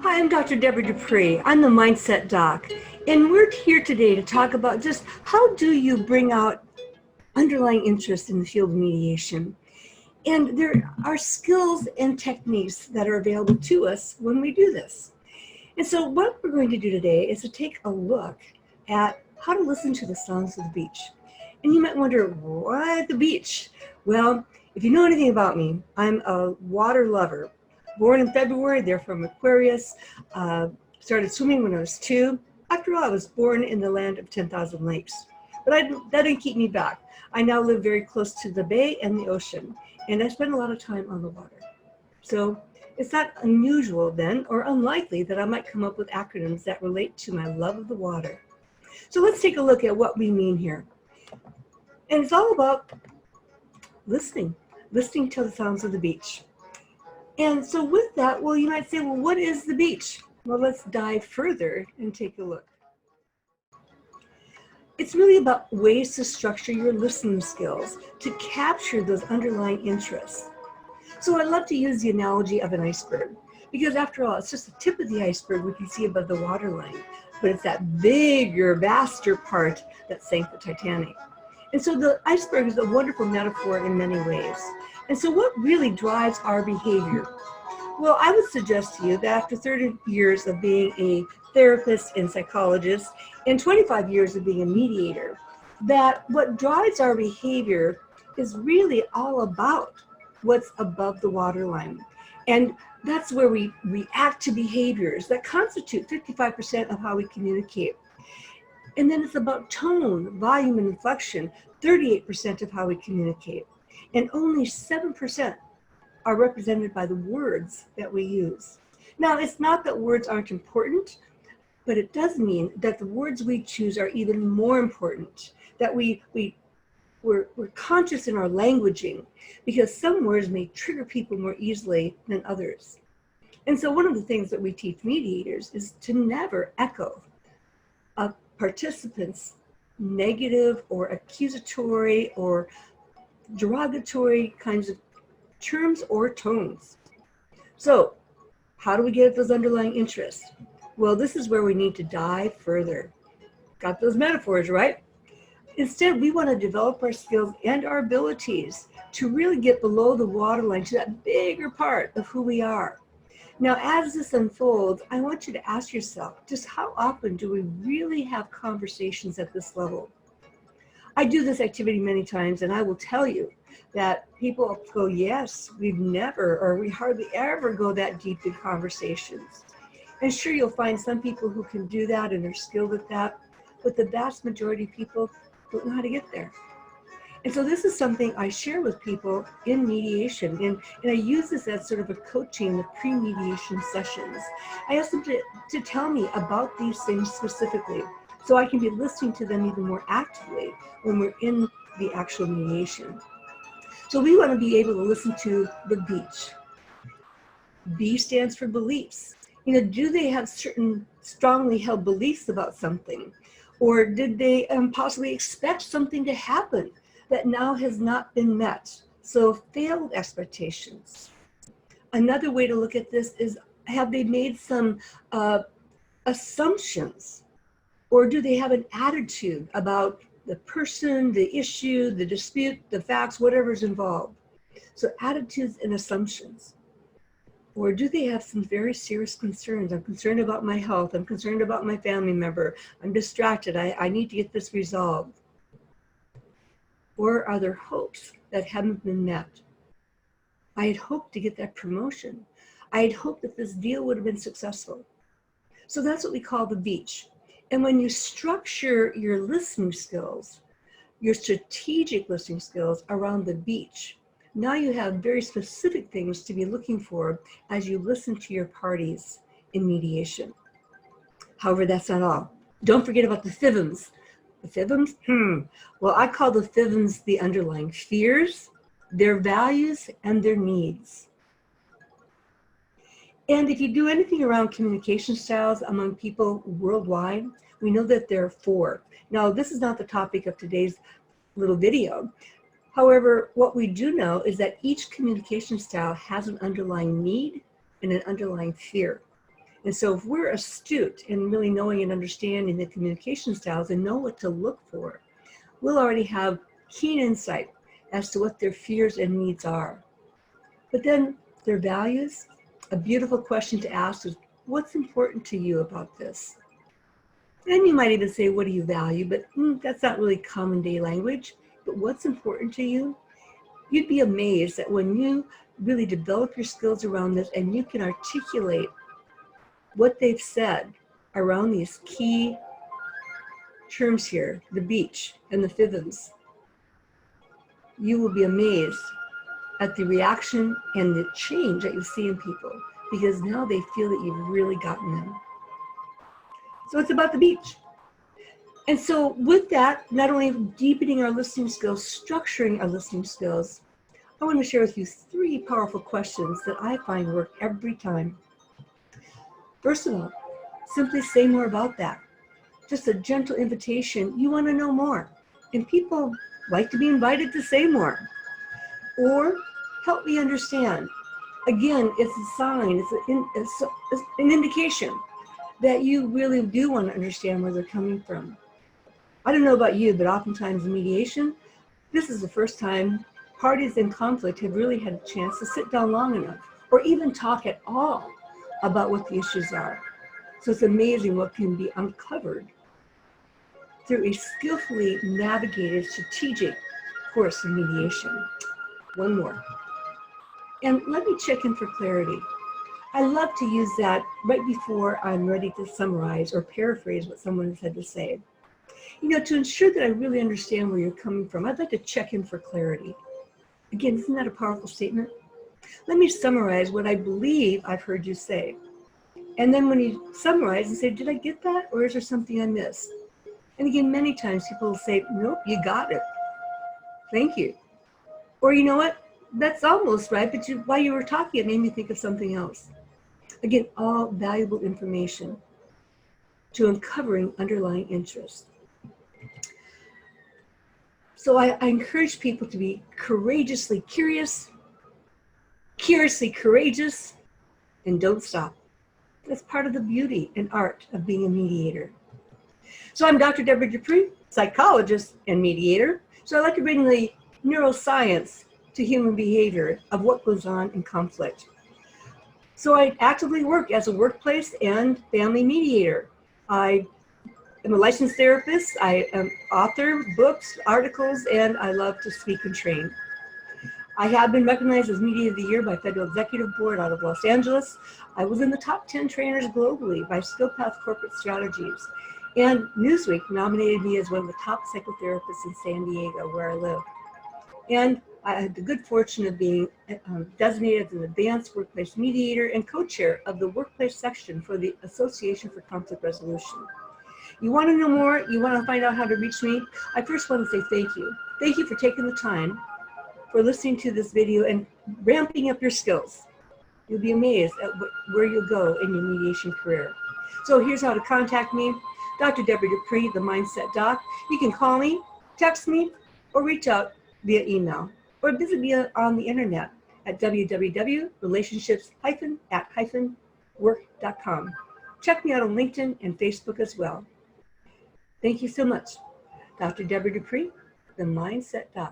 Hi, I'm Dr. Debra Dupree. I'm the Mindset Doc, and we're here today to talk about just how do you bring out underlying interest in the field of mediation. And there are skills and techniques that are available to us when we do this. And so what we're going to do today is to take a look at how to listen to the sounds of the beach. And you might wonder, why the beach? Well, if you know anything about me, I'm a water lover. Born in February, therefore I'm Aquarius. Started swimming when I was 2. After all, I was born in the land of 10,000 lakes. But that didn't keep me back. I now live very close to the bay and the ocean, and I spend a lot of time on the water. So it's not unusual then, or unlikely, that I might come up with acronyms that relate to my love of the water. So let's take a look at what we mean here. And it's all about listening to the sounds of the beach. And so with that, well, you might say, well, what is the beach? Well, let's dive further and take a look. It's really about ways to structure your listening skills to capture those underlying interests. So I love to use the analogy of an iceberg, because after all, it's just the tip of the iceberg we can see above the waterline, but it's that bigger, vaster part that sank the Titanic. And so the iceberg is a wonderful metaphor in many ways. And so what really drives our behavior? Well, I would suggest to you that after 30 years of being a therapist and psychologist and 25 years of being a mediator, that what drives our behavior is really all about what's above the waterline. And that's where we react to behaviors that constitute 55% of how we communicate. And then it's about tone, volume, and inflection, 38% of how we communicate. And only 7% are represented by the words that we use. Now, it's not that words aren't important, but it does mean that the words we choose are even more important, that we're conscious in our languaging, because some words may trigger people more easily than others. And so one of the things that we teach mediators is to never echo a participant's negative or accusatory or derogatory kinds of terms or tones. So how do we get at those underlying interests? Well, this is where we need to dive further. Got those metaphors, right? Instead, we want to develop our skills and our abilities to really get below the waterline, to that bigger part of who we are. Now, as this unfolds, I want you to ask yourself, just how often do we really have conversations at this level? I do this activity many times, and I will tell you that people go, yes, we've never, or we hardly ever go that deep in conversations. And sure, you'll find some people who can do that and are skilled at that, but the vast majority of people don't know how to get there. And so this is something I share with people in mediation, and I use this as sort of a coaching, the pre-mediation sessions. I ask them to tell me about these things specifically, so I can be listening to them even more actively when we're in the actual mediation. So we want to be able to listen to the beach. B stands for beliefs. You know, do they have certain strongly held beliefs about something? Or did they possibly expect something to happen that now has not been met? So failed expectations. Another way to look at this is, have they made some assumptions? Or do they have an attitude about the person, the issue, the dispute, the facts, whatever's involved? So attitudes and assumptions. Or do they have some very serious concerns? I'm concerned about my health. I'm concerned about my family member. I'm distracted. I need to get this resolved. Or are there hopes that haven't been met? I had hoped to get that promotion. I had hoped that this deal would have been successful. So that's what we call the beach. And when you structure your listening skills, your strategic listening skills around the beach, now you have very specific things to be looking for as you listen to your parties in mediation. However, that's not all. Don't forget about the FVNs. The FVNs? Well, I call the FVNs the underlying fears, their values, and their needs. And if you do anything around communication styles among people worldwide, we know that there are 4. Now, this is not the topic of today's little video. However, what we do know is that each communication style has an underlying need and an underlying fear. And so if we're astute in really knowing and understanding the communication styles and know what to look for, we'll already have keen insight as to what their fears and needs are. But then their values, a beautiful question to ask is, what's important to you about this? And you might even say, what do you value? But that's not really common day language. But what's important to you? You'd be amazed that when you really develop your skills around this and you can articulate what they've said around these key terms here, the beach and the FVNs, you will be amazed at the reaction and the change that you see in people, because now they feel that you've really gotten them. So it's about the beach. And so with that, not only deepening our listening skills, structuring our listening skills, I want to share with you 3 powerful questions that I find work every time. First of all, simply say more about that. Just a gentle invitation. You want to know more. And people like to be invited to say more. Or help me understand. Again, it's a sign, it's an indication that you really do want to understand where they're coming from. I don't know about you, but oftentimes in mediation, this is the first time parties in conflict have really had a chance to sit down long enough or even talk at all about what the issues are. So it's amazing what can be uncovered through a skillfully navigated strategic course of mediation. One more. And let me check in for clarity. I love to use that right before I'm ready to summarize or paraphrase what someone has had to say. You know, to ensure that I really understand where you're coming from, I'd like to check in for clarity. Again, isn't that a powerful statement? Let me summarize what I believe I've heard you say. And then when you summarize and say, did I get that? Or is there something I missed? And again, many times people will say, nope, you got it. Thank you. Or you know what? That's almost right, but while you were talking, it made me think of something else. Again, all valuable information to uncovering underlying interest. So I encourage people to be courageously curious, curiously courageous, and don't stop. That's part of the beauty and art of being a mediator. So I'm Dr. Debra Dupree, psychologist and mediator. So I like to bring the neuroscience to human behavior of what goes on in conflict. So I actively work as a workplace and family mediator. I am a licensed therapist. I am author, books, articles, and I love to speak and train. I have been recognized as Media of the Year by Federal Executive Board out of Los Angeles. I was in the top 10 trainers globally by SkillPath Corporate Strategies. And Newsweek nominated me as one of the top psychotherapists in San Diego, where I live. And I had the good fortune of being designated as an advanced workplace mediator and co-chair of the workplace section for the Association for Conflict Resolution. You want to know more? You want to find out how to reach me? I first want to say thank you. Thank you for taking the time, for listening to this video and ramping up your skills. You'll be amazed at where you'll go in your mediation career. So here's how to contact me. Dr. Debra Dupree, the Mindset Doc. You can call me, text me, or reach out via email, or visit me on the internet at www.relationships-at-work.com. Check me out on LinkedIn and Facebook as well. Thank you so much. Dr. Debra Dupree, the Mindset Doc.